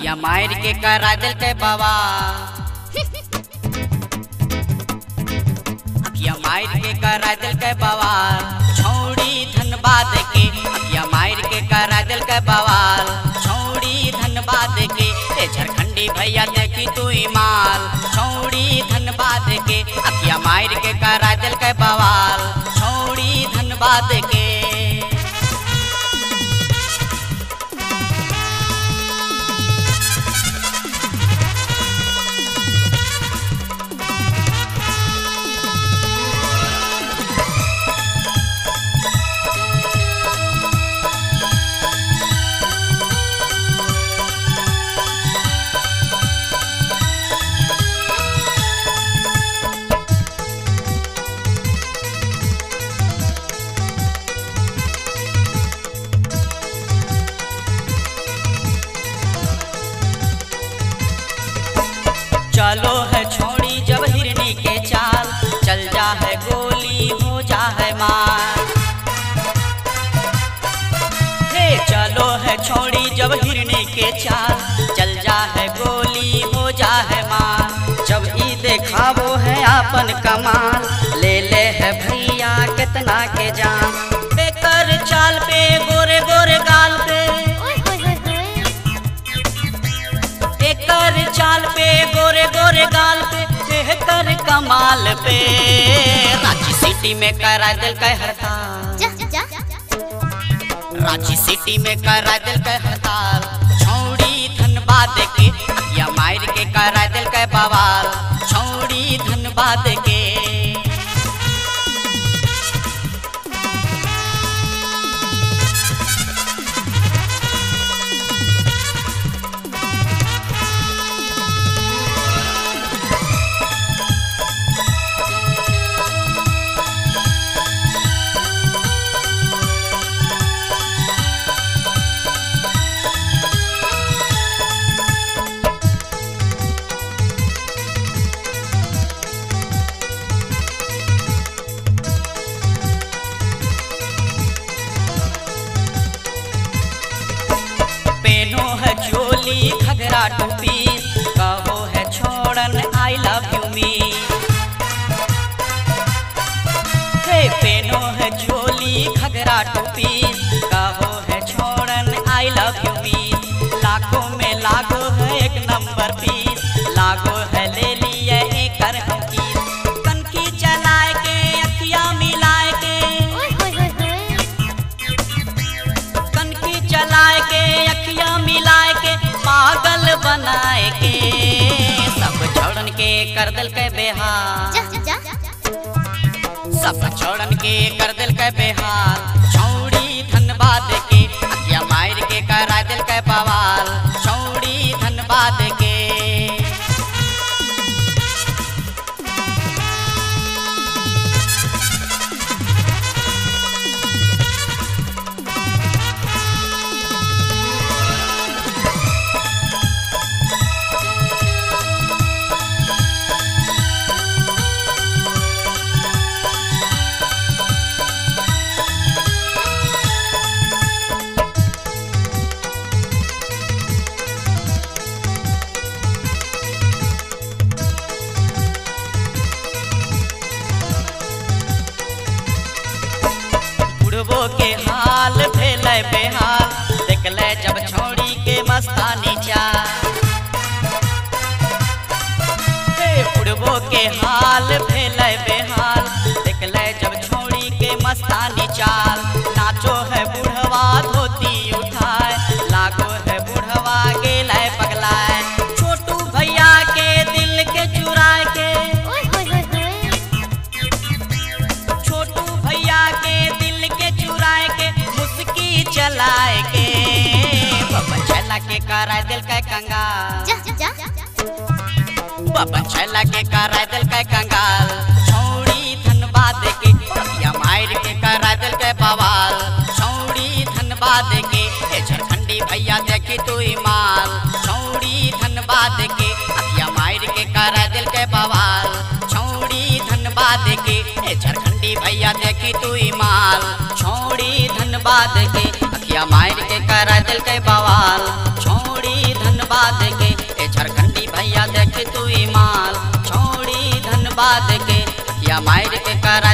अखिया मार के करा दिल के बाबा, अखिया मार के करा दिल के बवाल, छौड़ी धनबाद के अखिया मार के करा दिल के बवाल, छौड़ी धनबाद के ए झारखंडी भैया देखी तू माल, छौड़ी धनबाद के अखिया मार के करा दिल के बवाल, छौड़ी धनबाद के। चलो है छोड़ी जब हिरनी के चाल, चल जा है गोली हो जा है मार। हे चलो है छोड़ी जब हिरनी के चाल, चल जा है गोली हो जा है मार। जब ई देखा वो है आपन कमाल, ले ले है भैया कितना के जान। बेकर चाल पे गोरे गोरे गाल पे, बेकर चाल पे गोरे गोरे गाल पे, बेहतर कमाल पे रांची सिटी में करा दिल का हड़ताल, रांची सिटी में करा दिल का हड़ताल, छौड़ी धनबाद के या मार के करा दिल का बवाल, छौड़ी धनबाद के। पेनो है झोली घघरा टोपी, कहो है छोड़न आई लव यू मी। हे पेनो है झोली घघरा टोपी, कहो है छोड़न आई लव यू मी। लाखों में लागो है एक नंबर पीस, लागो है ले लिए एक कर हम की। कनकी चलाए के अखिया मिलाए के, कनकी चलाए के अखिया मिलाए के, पागल बनाए के सब छोड़न के कर दिल के बेहाल, सब छोड़न के कर दिल के बेहाल, छौड़ी धनबाद के अखिया मार के करा दिल के बवाल, छौड़ी धनबाद के। बुढ़बो के हाल भेले बेहाल, देखले जब छौड़ी के मस्तानी चाल। हे बुढ़बो के हाल भेले बेहाल, देखले जब छौड़ी के मस्तानी चाल। नाचो है बुढ़वा धोती उठाए, लागो है बुढ़वा गेले पगलाए। छोटू भैया के दिल के चुराए के, छोटू भैया के दिल के चुराए के, मुस्की चलाए के बाबा छला के करा दिल का कंगाल, बाबा छला के करा दिल का कंगाल, छौड़ी धनबाद के अखिया मार के करा दिल का बवाल, छौड़ी धनबाद के ए झारखंडी भैया देखी तू माल, छौड़ी धनबाद के अखिया मार के करा दिल का बवाल, छौड़ी धनबाद के ए झारखंडी भैया देखी तू माल, छौड़ी धनबाद के अखिया मार के करा दिल के बवाल, छौड़ी धनबाद पकिया मार के करा